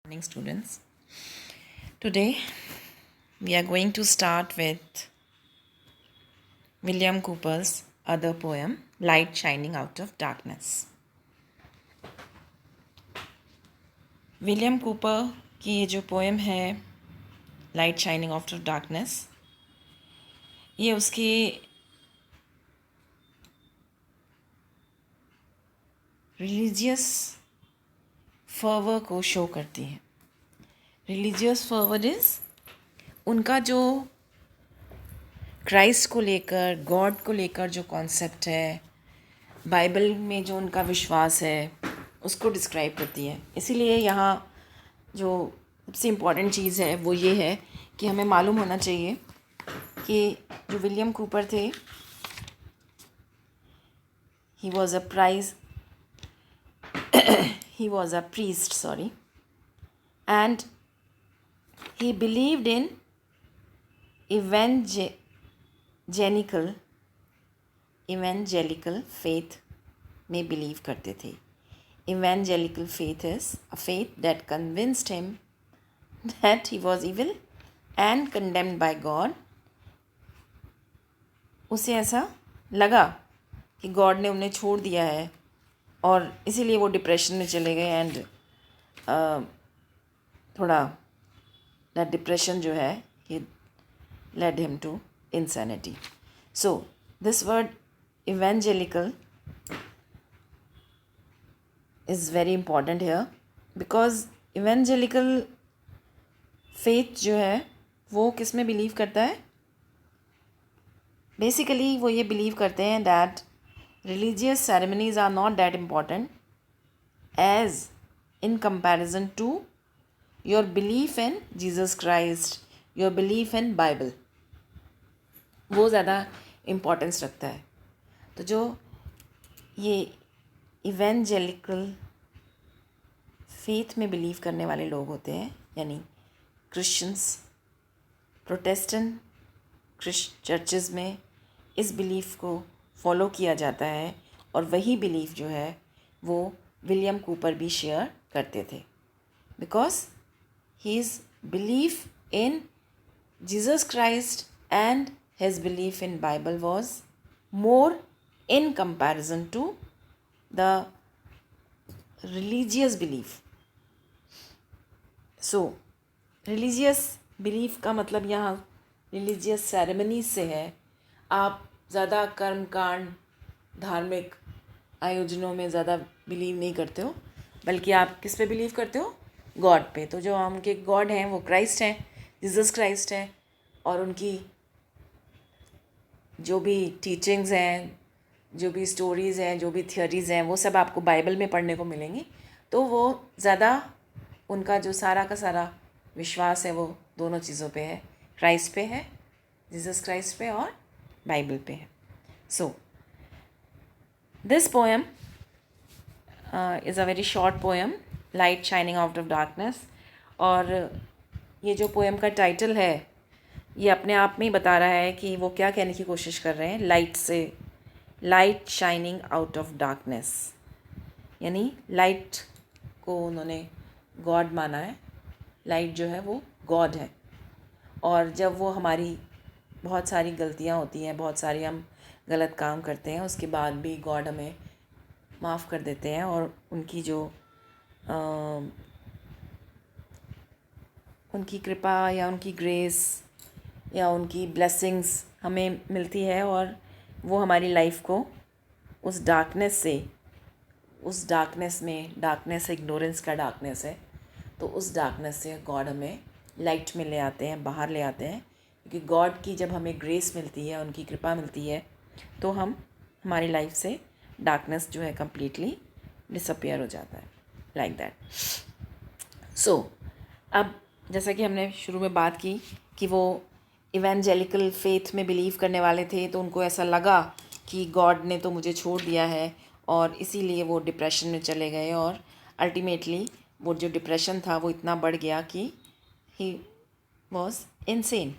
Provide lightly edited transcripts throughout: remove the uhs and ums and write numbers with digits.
Morning, students. Today we are going to start with William Cooper's other poem, Light Shining Out of Darkness. William Cooper की ये जो poem है light shining out of darkness, ये उसकी religious fervour को show करती है. Religious fervour is उनका जो क्राइस्ट को लेकर, गॉड को लेकर जो कॉन्सेप्ट है, बाइबल में जो उनका विश्वास है, उसको डिस्क्राइब करती है. इसीलिए यहाँ जो सबसे इम्पॉर्टेंट चीज़ है वो ये है कि हमें मालूम होना चाहिए कि जो विलियम कूपर थे, he was a priest, and he believed in evangelical faith में बिलीव करते थे. Evangelical faith is a faith that convinced him that he was evil and condemned by God. उसे ऐसा लगा कि गॉड ने उन्हें छोड़ दिया है और इसीलिए वो डिप्रेशन में चले गए. एंड थोड़ा दैट डिप्रेशन जो है ही led him to insanity. So this word evangelical is very important here because evangelical faith जो है वो किस में बिलीव करता है. बेसिकली वो ये बिलीव करते हैं that religious ceremonies are not that important as in comparison to your belief in Jesus Christ, your belief in Bible. वो ज़्यादा इम्पोर्टेंस रखता है. तो जो ये इवेंजेलिकल फेथ में बिलीव करने वाले लोग होते हैं, यानी क्रिश्चियंस, प्रोटेस्टेंट चर्चेज़ में इस बिलीफ को फॉलो किया जाता है और वही बिलीफ जो है वो विलियम कूपर भी शेयर करते थे because his belief in Jesus Christ and his belief in Bible was more in comparison to the religious belief. So religious belief का मतलब यहाँ religious ceremonies से है. आप ज़्यादा कर्मकांड, धार्मिक आयोजनों में ज़्यादा बिलीव नहीं करते हो, बल्कि आप किस पे बिलीव करते हो? गॉड पे. तो जो उनके गॉड हैं वो क्राइस्ट हैं, जीसस क्राइस्ट हैं, और उनकी जो भी टीचिंग्स हैं, जो भी स्टोरीज़ हैं, जो भी थियोरीज़ हैं, वो सब आपको बाइबल में पढ़ने को मिलेंगी. तो वो ज़्यादा उनका जो सारा का सारा विश्वास है वो दोनों चीज़ों पे है, क्राइस्ट पे है, जीसस क्राइस्ट पे, और बाइबल पे है. So this poem is a very short poem, light shining out of darkness. और ये जो पोएम का टाइटल है ये अपने आप में ही बता रहा है कि वो क्या कहने की कोशिश कर रहे हैं. लाइट से, light shining out of darkness, यानी लाइट को उन्होंने गॉड माना है. लाइट जो है वो गॉड है, और जब वो हमारी बहुत सारी गलतियाँ होती हैं, बहुत सारी हम गलत काम करते हैं, उसके बाद भी गॉड हमें माफ़ कर देते हैं और उनकी जो उनकी कृपा या उनकी ग्रेस या उनकी ब्लेसिंग्स हमें मिलती है, और वो हमारी लाइफ को उस डार्कनेस से, उस डार्कनेस में, डार्कनेस इग्नोरेंस का डार्कनेस है, तो उस डार्कनेस से गॉड हमें लाइट में ले आते हैं, बाहर ले आते हैं. क्योंकि गॉड की जब हमें ग्रेस मिलती है, उनकी कृपा मिलती है, तो हमारी लाइफ से डार्कनेस जो है कम्प्लीटली डिसअपियर हो जाता है, लाइक दैट. सो अब जैसा कि हमने शुरू में बात की कि वो इवेंजेलिकल फेथ में बिलीव करने वाले थे, तो उनको ऐसा लगा कि गॉड ने तो मुझे छोड़ दिया है, और इसीलिए वो डिप्रेशन में चले गए. और अल्टीमेटली वो जो डिप्रेशन था वो इतना बढ़ गया कि ही वॉज इनसेन,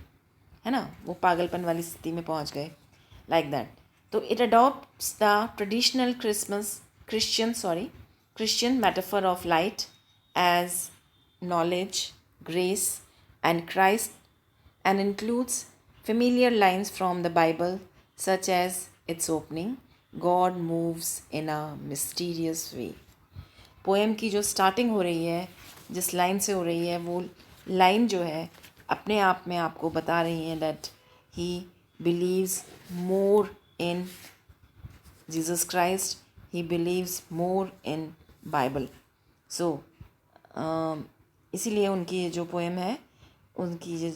है ना, वो पागलपन वाली स्थिति में पहुंच गए, लाइक दैट. तो it adopts the traditional Christian metaphor of light as knowledge, grace, and Christ, and includes familiar lines from the Bible, such as its opening, God moves in a mysterious way. Poem की जो starting हो रही है, जिस line से हो रही है, वो लाइन जो है अपने आप में आपको बता रही है that he believes more in Jesus Christ, he believes more in Bible. So इसीलिए उनकी ये जो पोएम है, उनकी ये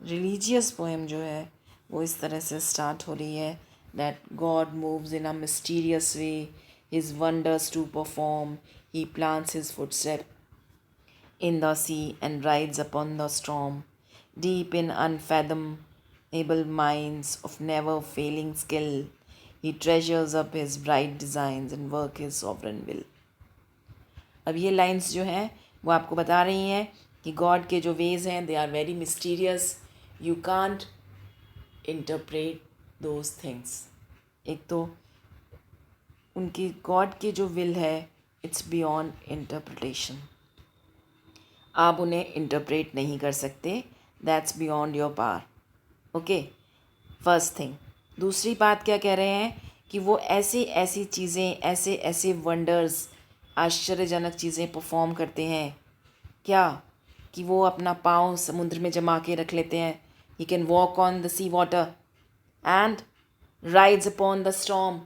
रिलीजियस पोएम जो है वो इस तरह से स्टार्ट हो रही है that God moves in a mysterious way, his wonders to perform, he plants his footstep in the sea and rides upon the storm, deep in unfathomable minds of never failing skill, he treasures up his bright designs and work his sovereign will. अब ये lines जो हैं वो आपको बता रही हैं कि गॉड के जो वेज हैं they are very mysterious, you can't interpret those things. एक तो उनकी गॉड की जो विल है इट्स बियॉन्ड इंटरप्रिटेशन, आप उन्हें इंटरप्रेट नहीं कर सकते, that's beyond your power. Okay, first thing. दूसरी बात क्या कह रहे हैं कि वो ऐसी ऐसी चीज़ें, ऐसे ऐसे वंडर्स, आश्चर्यजनक चीज़ें परफॉर्म करते हैं. क्या कि वो अपना पाँव समुद्र में जमा के रख लेते हैं. He can walk on the sea water and rides upon the storm.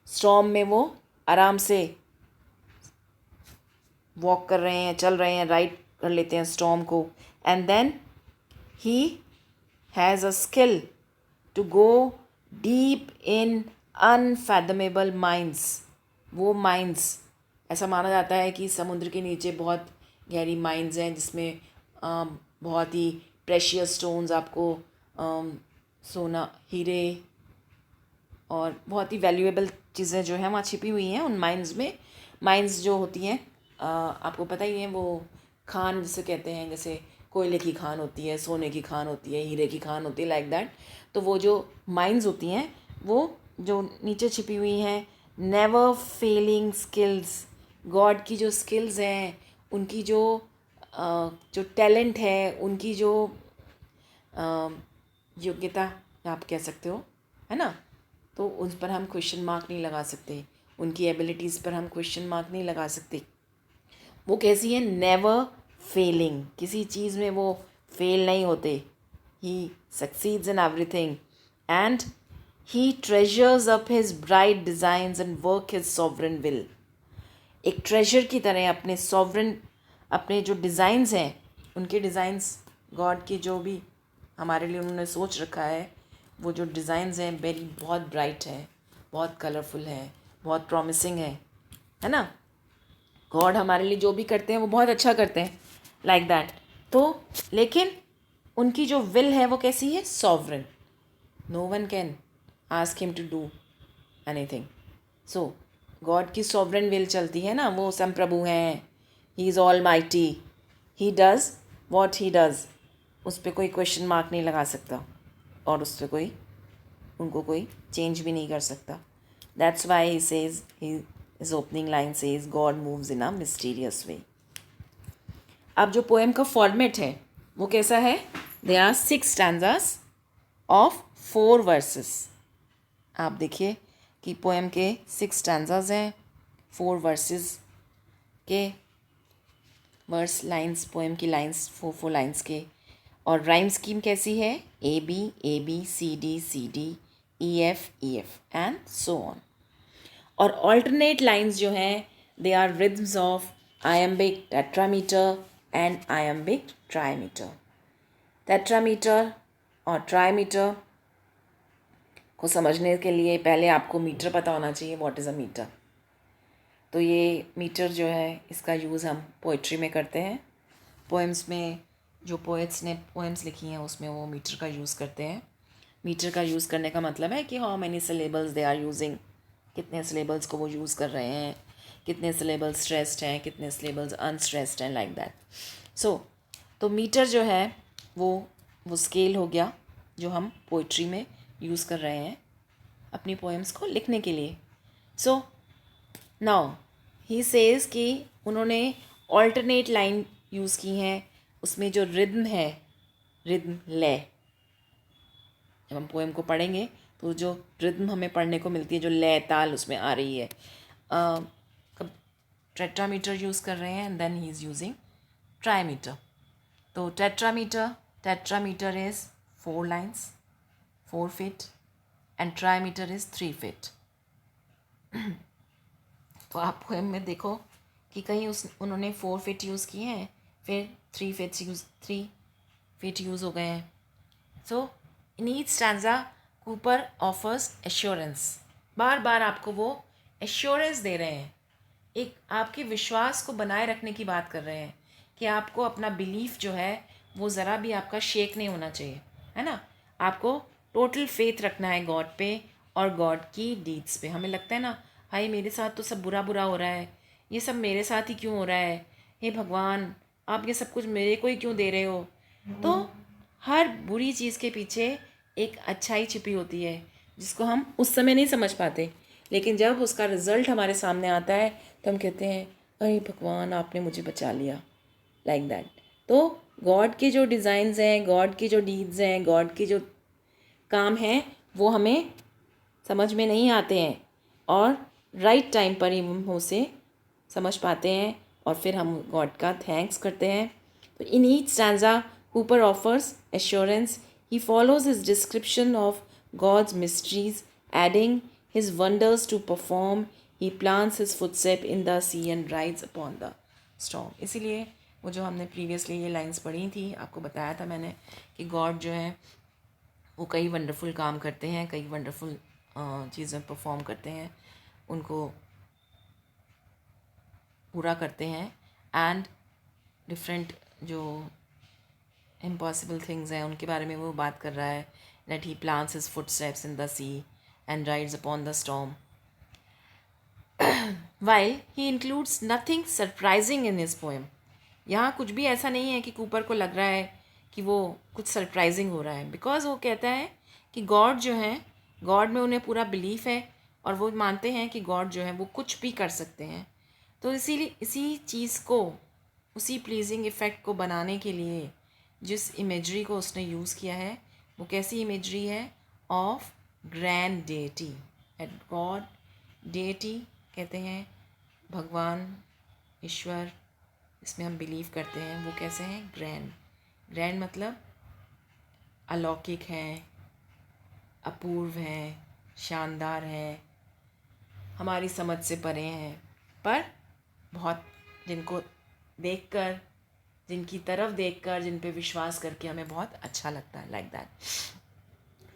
Storm में वो आराम से वॉक कर रहे हैं, चल रहे हैं, राइड कर लेते हैं स्टॉर्म को. And then he has a skill to go deep in unfathomable minds. वो माइंड्स, ऐसा माना जाता है कि समुद्र के नीचे बहुत गहरी माइंड्स हैं जिसमें बहुत ही प्रेशियस स्टोन्स आपको, सोना, हीरे और बहुत ही वैल्यूएबल चीज़ें जो हैं वहाँ छिपी हुई हैं उन माइंड्स में. माइंड्स जो होती हैं आपको पता ही है, वो खान जिसे कहते हैं, जैसे कोयले की खान होती है, सोने की खान होती है, हीरे की खान होती है, लाइक दैट. तो वो जो माइंड्स होती हैं वो जो नीचे छिपी हुई हैं, नेवर फेलिंग स्किल्स, गॉड की जो स्किल्स हैं, उनकी जो जो टैलेंट है, उनकी जो योग्यता आप कह सकते हो, है ना. तो उस पर हम क्वेश्चन मार्क नहीं लगा सकते, उनकी एबिलिटीज़ पर हम क्वेश्चन मार्क नहीं लगा सकते. वो कैसी है, नेवर फेलिंग, किसी चीज़ में वो फेल नहीं होते. He succeeds in everything and he treasures up his bright designs and work his sovereign will. एक ट्रेजर की तरह अपने सॉवरन, अपने जो डिज़ाइंस हैं, उनके डिज़ाइंस, गॉड की जो भी हमारे लिए उन्होंने सोच रखा है, वो जो डिज़ाइंस हैं वेरी बहुत ब्राइट है, बहुत कलरफुल है, बहुत प्रॉमिसिंग है ना. गॉड हमारे लिए जो भी करते हैं वो बहुत अच्छा करते हैं, लाइक दैट. तो लेकिन उनकी जो विल है वो कैसी है, sovereign. No one can ask him to do anything. So God की सॉवरन विल चलती है ना, वो संप्रभु हैं, he is almighty, he does what he does. उस पर कोई क्वेश्चन मार्क नहीं लगा सकता और उस पर कोई, उनको कोई चेंज भी नहीं कर सकता. That's why he says, his opening line says God moves in a mysterious way. अब जो पोएम का फॉर्मेट है वो कैसा है, there are 6 stanzas of 4 verses. आप देखिए कि पोएम के 6 stanzas हैं, 4 verses के वर्स लाइन्स, पोएम की लाइन्स 4 लाइन्स के. और राइम स्कीम कैसी है, A B C D E F and so on. और ऑल्टरनेट लाइंस जो हैं they are rhythms of iambic tetrameter and iambic trimeter. Tetrameter और ट्राईमीटर को समझने के लिए पहले आपको मीटर पता होना चाहिए, व्हाट इज़ अ मीटर. तो ये मीटर जो है इसका यूज़ हम पोइट्री में करते हैं. पोएम्स में जो पोएट्स ने पोएम्स लिखी हैं उसमें वो मीटर का यूज़ करते हैं. मीटर का यूज़ करने का मतलब है कि how many syllables they are using, कितने सिलेबल्स को वो यूज़ कर रहे हैं, कितने सिलेबल्स स्ट्रेस्ड हैं, कितने सिलेबल्स अनस्ट्रेस्ड हैं, लाइक दैट. सो तो मीटर जो है वो स्केल हो गया जो हम पोइट्री में यूज़ कर रहे हैं अपनी पोएम्स को लिखने के लिए. सो नाउ ही सेज कि उन्होंने ऑल्टरनेट लाइन यूज़ की हैं, उसमें जो रिदम है, रिदम लय, जब हम पोएम को पढ़ेंगे तो जो रिदम हमें पढ़ने को मिलती है, जो लय ताल उसमें आ रही है, टेट्रामीटर यूज़ कर रहे हैं and then he is using trimeter. तो tetrameter is 4 lines, 4 feet, and trimeter is 3 feet. तो आप पोएम में देखो कि कहीं उन्होंने 4 फीट यूज़ किए हैं, फिर 3 फीट यूज़ हो गए हैं. So in each stanza Cooper offers assurance. बार बार आपको वो एश्योरेंस दे रहे हैं, एक आपके विश्वास को बनाए रखने की बात कर रहे हैं कि आपको अपना बिलीफ जो है वो ज़रा भी आपका शेक नहीं होना चाहिए, है ना. आपको टोटल फेथ रखना है गॉड पे और गॉड की डीड्स पे. हमें लगता है ना, हाय मेरे साथ तो सब बुरा बुरा हो रहा है, ये सब मेरे साथ ही क्यों हो रहा है, हे भगवान आप ये सब कुछ मेरे को ही क्यों दे रहे हो. तो हर बुरी चीज़ के पीछे एक अच्छाई छिपी होती है जिसको हम उस समय नहीं समझ पाते, लेकिन जब उसका रिज़ल्ट हमारे सामने आता है तो हम कहते हैं अरे भगवान आपने मुझे बचा लिया, लाइक दैट. तो गॉड के जो डिज़ाइंस हैं, गॉड की जो डीड्स हैं, गॉड की जो काम हैं, वो हमें समझ में नहीं आते हैं और राइट टाइम पर ही हम उसे समझ पाते हैं और फिर हम गॉड का थैंक्स करते हैं. तो in each stanza Cooper offers assurance. He follows his description of God's mysteries, adding his wonders to perform. He plants his footstep in the sea and rides upon the storm. इसीलिए वो जो हमने previously ये lines पढ़ी थी, आपको बताया था मैंने कि गॉड जो है वो कई वंडरफुल काम करते हैं, कई वंडरफुल चीज़ें परफॉर्म करते हैं, उनको पूरा करते हैं. एंड डिफरेंट जो इम्पॉसिबल थिंग्स हैं उनके बारे में वो बात कर रहा है. That he plants his footsteps in the sea and rides upon the storm. While he includes nothing surprising in his poem. यहाँ कुछ भी ऐसा नहीं है कि कूपर को लग रहा है कि वो कुछ सरप्राइजिंग हो रहा है, बिकॉज वो कहता है कि गॉड जो है, गॉड में उन्हें पूरा बिलीफ है और वो मानते हैं कि गॉड जो है वो कुछ भी कर सकते हैं. तो इसीलिए इसी चीज़ को, उसी प्लीजिंग इफ़ेक्ट को बनाने के लिए जिस इमेजरी को उसने यूज़ किया है वो कैसी इमेजरी है, of grand deity. At God, deity कहते हैं भगवान, ईश्वर, इसमें हम बिलीव करते हैं. वो कैसे हैं, ग्रैंड. ग्रैंड मतलब अलौकिक हैं, अपूर्व हैं, शानदार हैं, हमारी समझ से परे हैं, पर बहुत जिनको देखकर, जिनकी तरफ देखकर, जिन पे विश्वास करके हमें बहुत अच्छा लगता है, लाइक दैट.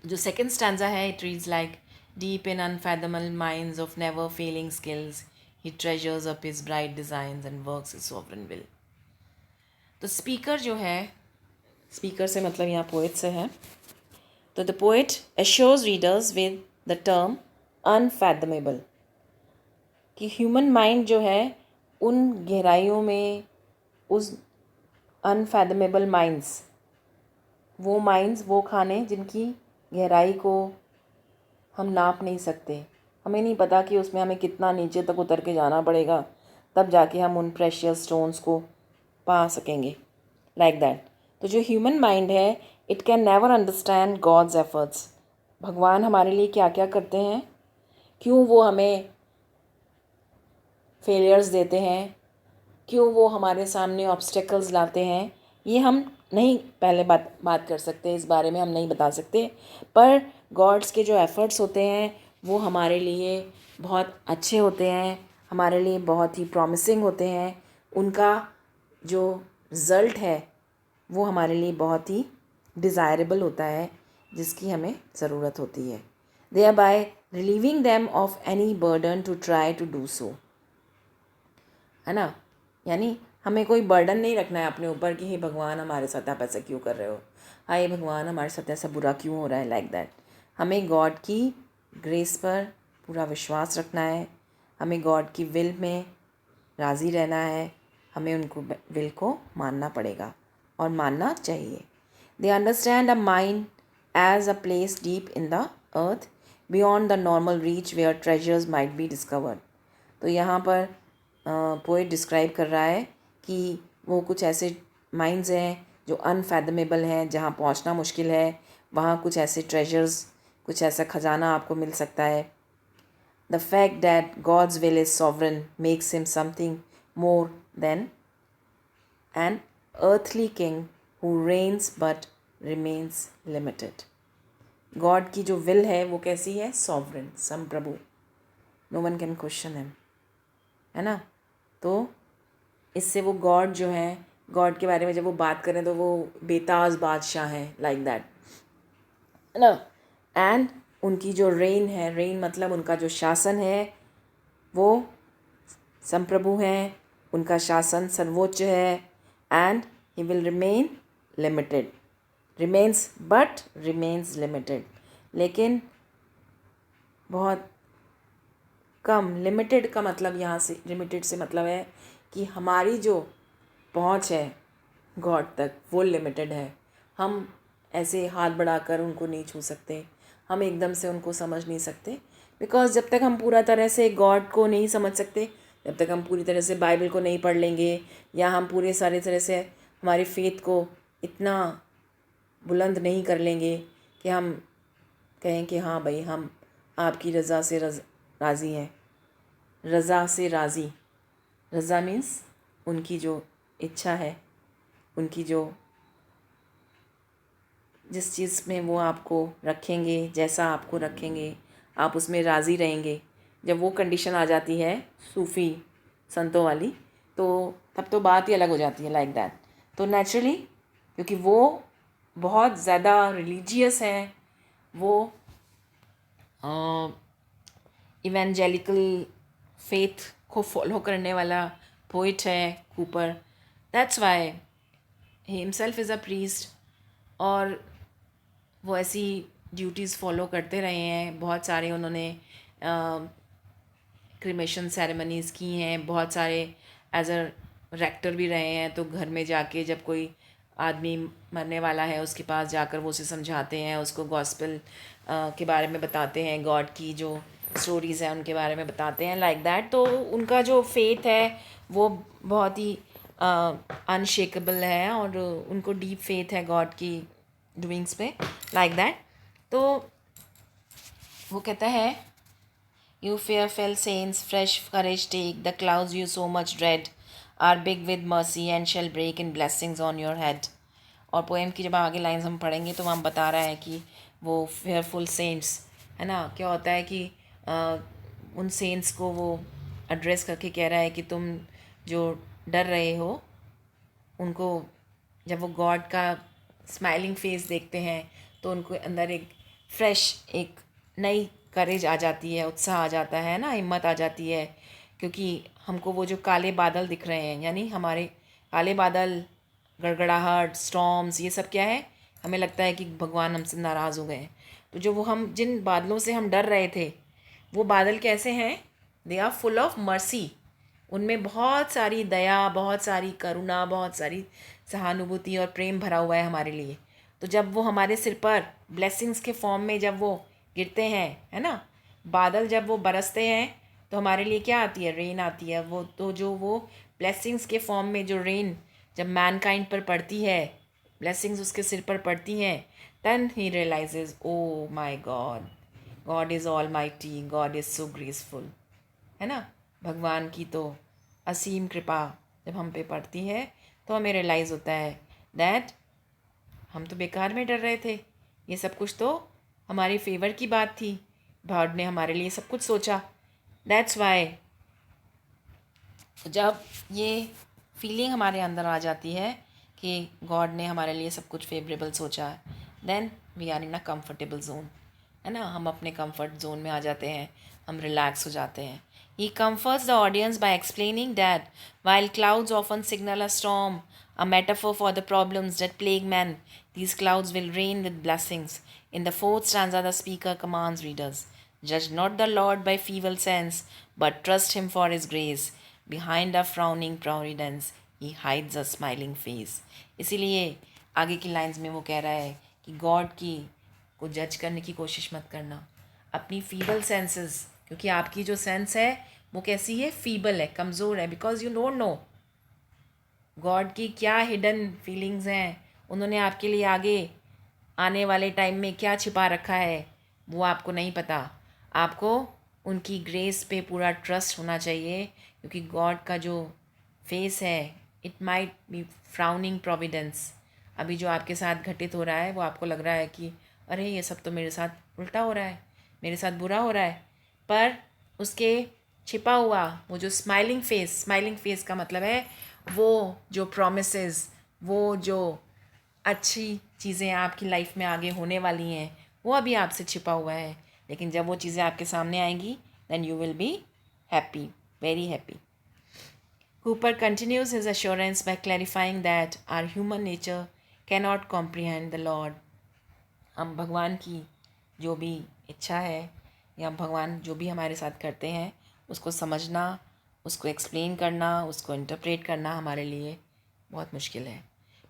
जो सेकंड स्टैंजा है, it reads like deep in unfathomable minds of never failing skills he treasures up his bright designs and works his sovereign will. तो स्पीकर जो है, स्पीकर से मतलब यहाँ पोएट से है. तो the poet assures readers with the term unfathomable कि ह्यूमन माइंड जो है उन गहराइयों में, उस अनफैथमेबल माइंड्स, वो माइंड्स, वो खाने जिनकी गहराई को हम नाप नहीं सकते. हमें नहीं पता कि उसमें हमें कितना नीचे तक उतर के जाना पड़ेगा, तब जाके हम उन प्रेशियस स्टोन्स को पा सकेंगे, लाइक दैट. तो जो ह्यूमन माइंड है, it can never understand God's efforts. भगवान हमारे लिए क्या क्या करते हैं, क्यों वो हमें फेलियर्स देते हैं, क्यों वो हमारे सामने ऑब्स्टेकल्स लाते हैं, ये हम नहीं पहले बात कर सकते, इस बारे में हम नहीं बता सकते. पर गॉड्स के जो एफ़र्ट्स होते हैं वो हमारे लिए बहुत अच्छे होते हैं, हमारे लिए बहुत ही प्रॉमिसिंग होते हैं. उनका जो रिज़ल्ट है वो हमारे लिए बहुत ही डिज़ायरेबल होता है, जिसकी हमें ज़रूरत होती है. They are by relieving them of any burden to try to do so, है ना. यानी हमें कोई बर्डन नहीं रखना है अपने ऊपर कि हे भगवान हमारे साथ आप ऐसा क्यों कर रहे हो, हाय भगवान हमारे साथ ऐसा बुरा क्यों हो रहा है, लाइक दैट. हमें गॉड की ग्रेस पर पूरा विश्वास रखना है, हमें गॉड की विल में राज़ी रहना है, हमें उनको विल को मानना पड़ेगा और मानना चाहिए. They understand a mind as a place deep in the earth beyond the normal reach where treasures might be discovered. तो यहाँ पर पोएट डिस्क्राइब कर रहा है कि वो कुछ ऐसे माइंड्स हैं जो अनफैथमेबल हैं, जहाँ पहुंचना मुश्किल है, वहाँ कुछ ऐसे ट्रेजर्स, कुछ ऐसा खजाना आपको मिल सकता है. The fact that God's will is sovereign makes him something more than an earthly king who reigns but remains limited. God की जो विल है वो कैसी है? सॉवरन, संप्रभु. No one can question him, है ना. तो इससे वो गॉड जो है, गॉड के बारे में जब वो बात करें तो वो बेताज बादशाह हैं, लाइक दैट, है ना. एंड उनकी जो रेन है, रेन मतलब उनका जो शासन है, वो संप्रभु हैं, उनका शासन सर्वोच्च है. And he will remain limited, remains but remains limited, लेकिन बहुत कम. लिमिटेड का मतलब यहाँ से, लिमिटेड से मतलब है कि हमारी जो पहुँच है गॉड तक वो लिमिटेड है. हम ऐसे हाथ बढ़ाकर उनको नहीं छू सकते, हम एकदम से उनको समझ नहीं सकते. बिकॉज जब तक हम पूरा तरह से गॉड को नहीं समझ सकते, जब तक हम पूरी तरह से बाइबल को नहीं पढ़ लेंगे, या हम पूरे सारे तरह से हमारी फेथ को इतना बुलंद नहीं कर लेंगे कि हम कहें कि हाँ भाई हम आपकी रज़ा से राज़ी हैं. रज़ा से राज़ी, रज़ा मीन्स उनकी जो इच्छा है, उनकी जो जिस चीज़ में वो आपको रखेंगे, जैसा आपको रखेंगे, आप उसमें राज़ी रहेंगे. जब वो कंडीशन आ जाती है सूफ़ी संतों वाली, तो तब तो बात ही अलग हो जाती है, लाइक दैट. तो नेचुरली क्योंकि वो बहुत ज़्यादा रिलीजियस हैं, वो इवेंजेलिकल फेथ को फॉलो करने वाला पोइट है Cooper. That's why he himself is a priest. और वो ऐसी ड्यूटीज़ फॉलो करते रहे हैं. बहुत सारे उन्होंने क्रिमेशन सेरेमनीज़ की हैं, बहुत सारे एज अ रेक्टर भी रहे हैं. तो घर में जाके जब कोई आदमी मरने वाला है उसके पास जाकर वो उसे समझाते हैं, उसको गॉस्पेल के बारे में बताते हैं, गॉड की जो स्टोरीज़ हैं उनके बारे में बताते हैं, लाइक दैट. तो उनका जो फेथ है वो बहुत ही अनशेकेबल है, और उनको डीप फेथ है गॉड की डूइंग्स पे, लाइक दैट. तो वो कहता है, You fearful saints, fresh courage take. The clouds you so much dread are big with mercy and shall break in blessings on your head. और पोएम की जब आगे लाइन्स हम पढ़ेंगे तो वहाँ बता रहा है कि वो फेयरफुल सेंट्स, है ना. क्या होता है कि उन सेंट्स को वो एड्रेस करके कह रहा है कि तुम जो डर रहे हो, उनको जब वो गॉड का स्माइलिंग फेस देखते हैं तो उनको अंदर एक फ्रेश, एक नई करेज आ जाती है, उत्साह आ जाता है ना, हिम्मत आ जाती है. क्योंकि हमको वो जो काले बादल दिख रहे हैं, यानी हमारे काले बादल, गड़गड़ाहट, स्टॉर्म्स, ये सब क्या है, हमें लगता है कि भगवान हमसे नाराज़ हो गए हैं. तो जो वो हम जिन बादलों से हम डर रहे थे, वो बादल कैसे हैं? They are full of mercy. उनमें बहुत सारी दया, बहुत सारी करुणा, बहुत सारी सहानुभूति और प्रेम भरा हुआ है हमारे लिए. तो जब वो हमारे सिर पर ब्लेसिंग्स के फॉर्म में जब वो गिरते हैं, है ना, बादल जब वो बरसते हैं, तो हमारे लिए क्या आती है? रेन आती है. वो तो जो वो ब्लेसिंग्स के फॉर्म में जो रेन जब मैनकाइंड पर पड़ती है, ब्लेसिंग्स उसके सिर पर पड़ती हैं, then he realises, oh my God, God is almighty, God is so graceful, है ना. भगवान की तो असीम कृपा जब हम पे पड़ती है तो हमें रियलाइज़ होता है दैट हम तो बेकार में डर रहे थे, ये सब कुछ तो हमारी फेवर की बात थी, गॉड ने हमारे लिए सब कुछ सोचा. दैट्स वाई जब ये फीलिंग हमारे अंदर आ जाती है कि गॉड ने हमारे लिए सब कुछ फेवरेबल सोचा है, then we are in a comfortable zone, है ना. हम अपने कंफर्ट जोन में आ जाते हैं, हम रिलैक्स हो जाते हैं. He comforts the audience by explaining that while clouds often signal a storm, a metaphor for the problems that plague man, these clouds will rain with blessings. In the fourth stanza, the speaker commands readers, judge not the Lord by feeble sense, but trust him for his grace. Behind a frowning providence, he hides a smiling face. इसीलिए आगे की lines में वो कह रहा है कि God की को जज करने की कोशिश मत करना, अपनी फीबल सेंसेस, क्योंकि आपकी जो सेंस है वो कैसी है? फीबल है, कमज़ोर है, because you don't know God की क्या हिडन फीलिंग्स हैं, उन्होंने आपके लिए आगे आने वाले टाइम में क्या छिपा रखा है, वो आपको नहीं पता। आपको उनकी ग्रेस पे पूरा ट्रस्ट होना चाहिए, क्योंकि गॉड का जो फेस है, it might be frowning Providence. अभी जो आपके साथ घटित हो रहा है वो आपको लग रहा है कि अरे ये सब तो मेरे साथ उल्टा हो रहा है, मेरे साथ बुरा हो रहा है, पर उसके छिपा हुआ वो जो स्माइलिंग फेस का मतलब है वो जो प्रोमिसेस, वो जो अच्छी चीज़ें आपकी लाइफ में आगे होने वाली हैं, वो अभी आपसे छिपा हुआ है। लेकिन जब वो चीज़ें आपके सामने आएंगी, then you will be happy, very happy. Cooper continues his assurance by clarifying that our human nature cannot comprehend the Lord. हम भगवान की जो भी इच्छा है या भगवान जो भी हमारे साथ करते हैं उसको समझना, उसको एक्सप्लेन करना, उसको इंटरप्रेट करना हमारे लिए बहुत मुश्किल है।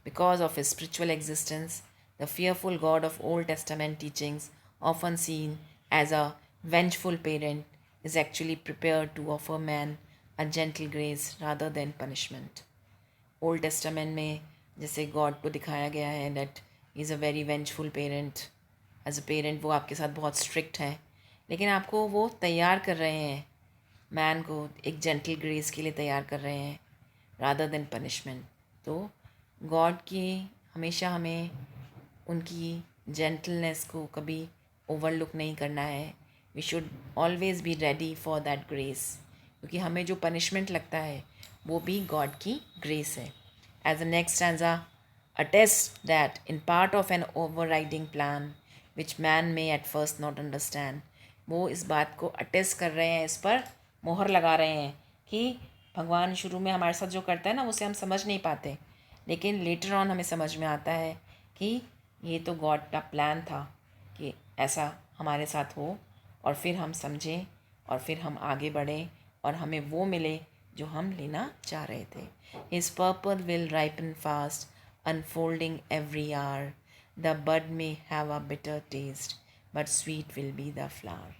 Because of his spiritual existence, the fearful God of Old Testament teachings, often seen as a vengeful parent, is actually prepared to offer man a gentle grace rather than punishment. Old Testament में जैसे God को दिखाया गया है that is a very vengeful parent. As a parent वो आपके साथ बहुत स्ट्रिक्ट है, लेकिन आपको वो तैयार कर रहे हैं, मैन को एक जेंटल ग्रेस के लिए तैयार कर रहे हैं रादर देन पनिशमेंट। तो गॉड की हमेशा हमें उनकी जेंटलनेस को कभी ओवरलुक नहीं करना है। We should always be ready for that grace, क्योंकि हमें जो पनिशमेंट लगता है वो भी गॉड की ग्रेस है। As a next stanza attest that in part of an overriding plan which man may at first not understand. वो इस बात को अटेस्ट कर रहे हैं, इस पर मोहर लगा रहे हैं कि भगवान शुरू में हमारे साथ जो करता है ना उसे हम समझ नहीं पाते, लेकिन लेटर ऑन हमें समझ में आता है कि ये तो गॉड का प्लान था कि ऐसा हमारे साथ हो, और फिर हम समझें और फिर हम आगे बढ़ें और हमें वो मिले जो हम लेना चाह रहे थे। His purpose will ripen fast unfolding every hour, the bud may have a bitter taste but sweet will be the flower.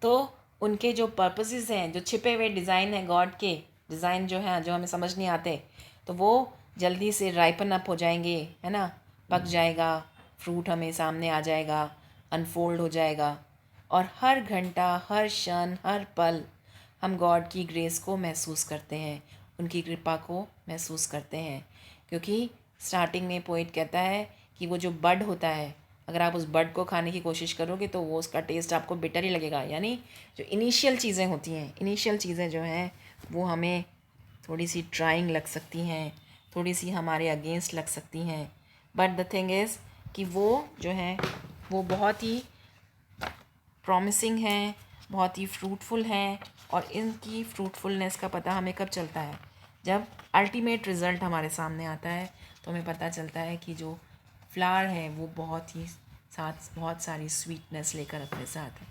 तो उनके जो पर्पसेस हैं, जो छिपे हुए डिज़ाइन हैं, गॉड के डिज़ाइन जो हैं जो हमें समझ नहीं आते, तो वो जल्दी से राइपन अप हो जाएंगे, है ना, पक जाएगा, फ्रूट हमें सामने आ जाएगा, अनफोल्ड हो जाएगा, और हर घंटा, हर क्षण, हर पल हम गॉड की ग्रेस को महसूस करते हैं, उनकी कृपा को महसूस करते हैं। क्योंकि स्टार्टिंग में पोइट कहता है कि वो जो बड होता है, अगर आप उस बड को खाने की कोशिश करोगे तो वो उसका टेस्ट आपको बिटर ही लगेगा। यानी जो इनिशियल चीज़ें होती हैं, इनिशियल चीज़ें जो हैं वो हमें थोड़ी सी ट्राइंग लग सकती हैं, थोड़ी सी हमारे अगेंस्ट लग सकती हैं, बट द थिंग इज़ कि वो जो है वो बहुत ही प्रॉमिसिंग हैं, बहुत ही फ्रूटफुल हैं। और इनकी फ्रूटफुलनेस का पता हमें कब चलता है, जब अल्टीमेट रिज़ल्ट हमारे सामने आता है, तो हमें पता चलता है कि जो फ्लावर है वो बहुत सारी स्वीटनेस लेकर अपने साथ है।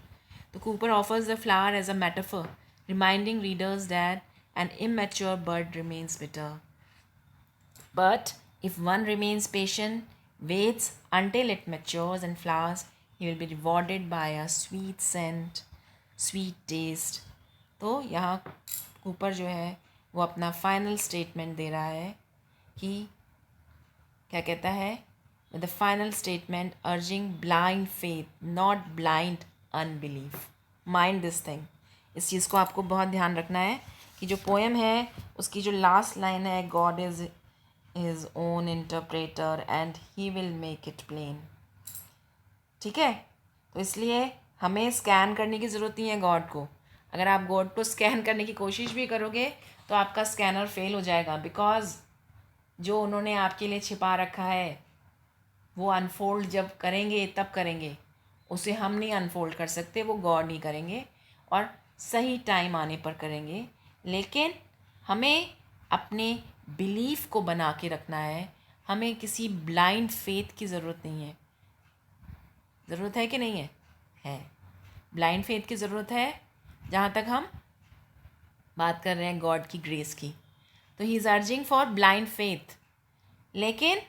तो Cooper offers the flower as a metaphor, reminding readers that an immature bird remains bitter, but if one remains patient, waits until it matures and flowers, he will be rewarded by a sweet scent, sweet taste. तो यहाँ Cooper जो है वो अपना final statement दे रहा है कि क्या कहता है, with the final statement urging blind faith, not blind unbelief. Mind this thing. इस चीज़ को आपको बहुत ध्यान रखना है कि जो पोएम है उसकी जो लास्ट लाइन है, God is his own interpreter and he will make it plain. ठीक है, तो इसलिए हमें स्कैन करने की ज़रूरत नहीं है गॉड को। अगर आप गॉड को स्कैन करने की कोशिश भी करोगे तो आपका स्कैनर फेल हो जाएगा, बिकॉज जो उन्होंने आपके लिए छिपा रखा है वो अनफोल्ड जब करेंगे तब करेंगे, उसे हम नहीं अनफोल्ड कर सकते, वो गॉड ही करेंगे और सही टाइम आने पर करेंगे। लेकिन हमें अपने बिलीफ को बना के रखना है, हमें किसी ब्लाइंड फेथ की ज़रूरत नहीं है। ज़रूरत है कि नहीं है ब्लाइंड फेथ की ज़रूरत है जहाँ तक हम बात कर रहे हैं गॉड की ग्रेस की। तो he is urging for blind faith, लेकिन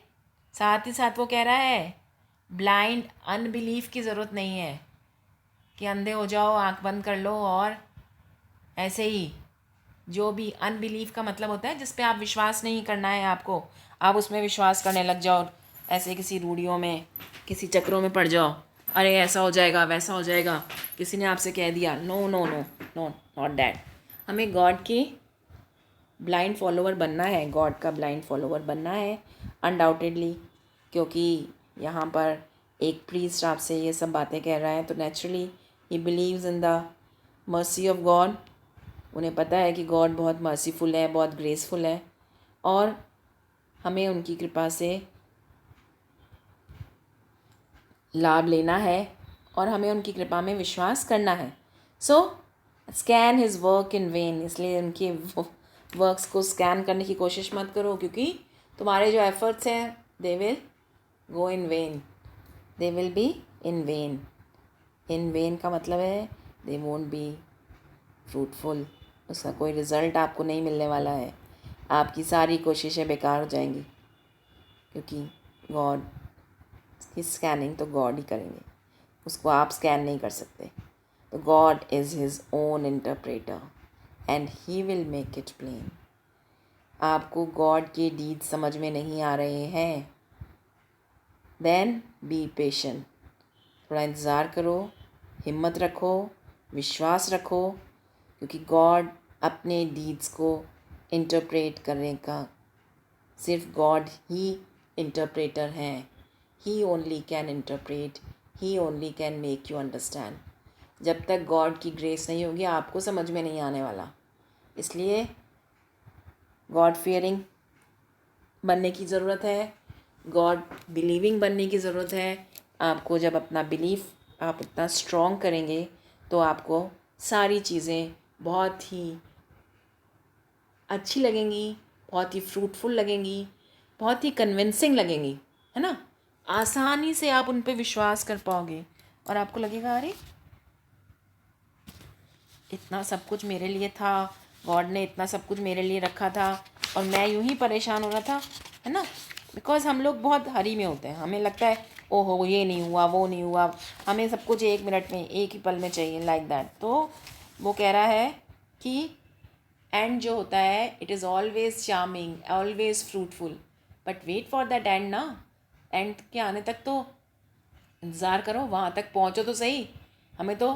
साथ ही साथ वो कह रहा है ब्लाइंड अनबिलीफ की ज़रूरत नहीं है कि अंधे हो जाओ, आंख बंद कर लो और ऐसे ही जो भी अनबिलीव का मतलब होता है जिस पे आप विश्वास नहीं करना है आपको, आप उसमें विश्वास करने लग जाओ, ऐसे किसी रूढ़ियों में, किसी चक्रों में पड़ जाओ, अरे ऐसा हो जाएगा वैसा हो जाएगा, किसी ने आपसे कह दिया, no no no no, not that. हमें गॉड के ब्लाइंड फॉलोवर बनना है, गॉड का ब्लाइंड फॉलोवर बनना है अनडाउटेडली, क्योंकि यहाँ पर एक प्रीस्ट आपसे ये सब बातें कह रहा है तो naturally he believes in the mercy of God. उन्हें पता है कि गॉड बहुत मर्सीफुल है, बहुत ग्रेसफुल है, और हमें उनकी कृपा से लाभ लेना है और हमें उनकी कृपा में विश्वास करना है। So scan his work in vain, इसलिए उनके वर्क्स को स्कैन करने की कोशिश मत करो, क्योंकि तुम्हारे जो एफर्ट्स हैं they will go in when, they will be in when. In when का मतलब है दे वोंट बी फ्रूटफुल, उसका कोई रिज़ल्ट आपको नहीं मिलने वाला है, आपकी सारी कोशिशें बेकार हो जाएंगी, क्योंकि गॉड की स्कैनिंग तो गॉड ही करेंगे, उसको आप स्कैन नहीं कर सकते। तो God is his own interpreter and he will make it plain. आपको गॉड के डीड समझ में नहीं आ रहे हैं, देन बी पेशेंट, थोड़ा इंतज़ार करो, हिम्मत रखो, विश्वास रखो, क्योंकि गॉड अपने डीड्स को इंटरप्रेट करने का सिर्फ गॉड ही इंटरप्रेटर हैं। He only can interpret, he only can make you understand. जब तक गॉड की ग्रेस नहीं होगी आपको समझ में नहीं आने वाला। इसलिए गॉड फियरिंग बनने की ज़रूरत है, गॉड बिलीविंग बनने की ज़रूरत है। आपको जब अपना बिलीफ आप इतना स्ट्रॉन्ग करेंगे तो आपको सारी चीज़ें बहुत ही अच्छी लगेंगी, बहुत ही फ्रूटफुल लगेंगी, बहुत ही कन्विंसिंग लगेंगी, है ना। आसानी से आप उन पे विश्वास कर पाओगे और आपको लगेगा अरे इतना सब कुछ मेरे लिए था, गॉड ने इतना सब कुछ मेरे लिए रखा था और मैं यूं ही परेशान हो रहा था, है ना। बिकॉज़ हम लोग बहुत हरी में होते हैं, हमें लगता है ओहो ये नहीं हुआ वो नहीं हुआ, हमें सब कुछ 1 मिनट में एक ही पल में चाहिए, लाइक दैट। तो वो कह रहा है कि एंड जो होता है it is always charming, always fruitful, but wait for that end ना। एंड के आने तक तो इंतज़ार करो, वहाँ तक पहुँचो तो सही। हमें तो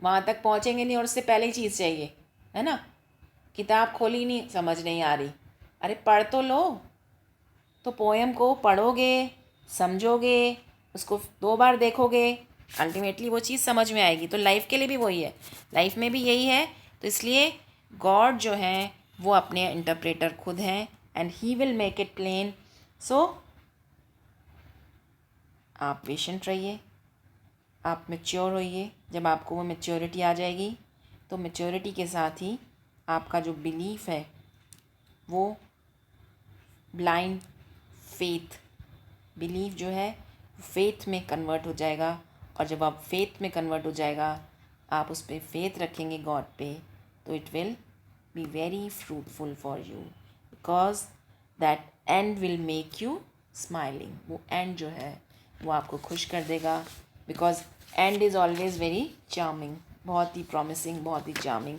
वहाँ तक पहुँचेंगे नहीं और उससे पहले ही चीज़ चाहिए, है ना। किताब खोली नहीं, समझ नहीं आ रही, अरे पढ़ तो लो। तो पोएम को पढ़ोगे, समझोगे, उसको 2 बार देखोगे, अल्टीमेटली वो चीज़ समझ में आएगी। तो लाइफ के लिए भी वही है, लाइफ में भी यही है। तो इसलिए गॉड जो है वो अपने इंटरप्रेटर खुद हैं and he will make it plain. So आप पेशेंट रहिए, आप मैच्योर होइए। जब आपको वो मैच्योरिटी आ जाएगी तो मैच्योरिटी के साथ ही आपका जो बिलीफ है वो ब्लाइंड फेथ, बिलीफ जो है फेथ में कन्वर्ट हो जाएगा। और जब आप फेथ में कन्वर्ट हो जाएगा, आप उस पर फेथ रखेंगे गॉड पे, तो it will be very fruitful for you, because that and will make you smiling. वो एंड जो है वो आपको खुश कर देगा, because and is always very charming, बहुत ही प्रॉमिसिंग, बहुत ही चार्मिंग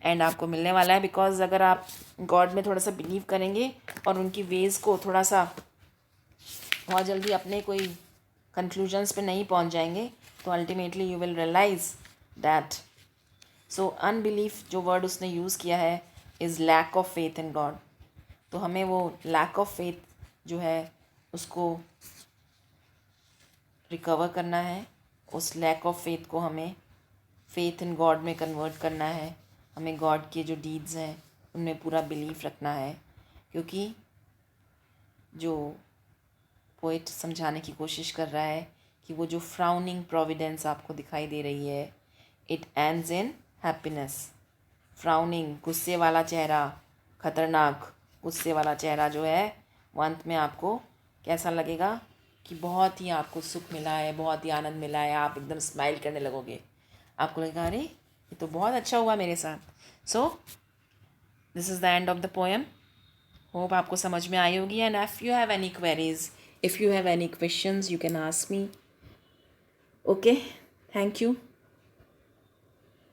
एंड आपको मिलने वाला है। बिकॉज अगर आप गॉड में थोड़ा सा बिलीव करेंगे और उनकी वेज़ को थोड़ा सा बहुत जल्दी अपने कोई कंक्लूजन्स पे नहीं पहुंच जाएंगे, तो ultimately you will realise that. So unbelief जो वर्ड उसने यूज़ किया है is lack of faith in God. तो हमें वो लैक ऑफ फेथ जो है उसको रिकवर करना है, उस लैक ऑफ फेथ को हमें फेथ इन गॉड में कन्वर्ट करना है। हमें गॉड के जो डीड्स हैं उनमें पूरा बिलीफ रखना है, क्योंकि जो पोइट समझाने की कोशिश कर रहा है कि वो जो फ्राउनिंग प्रोविडेंस आपको दिखाई दे रही है, it ends in happiness. Frowning, गुस्से वाला चेहरा, खतरनाक गुस्से वाला चेहरा जो है, वो अंत में आपको कैसा लगेगा कि बहुत ही आपको सुख मिला है, बहुत ही आनंद मिला है, आप एकदम स्माइल करने लगोगे, आपको लगेगा अरे ये तो बहुत अच्छा हुआ मेरे साथ। So this is the end of the poem. Hope आपको समझ में आई होगी। And if you have any queries, if you have any questions you can ask me. Okay, thank you.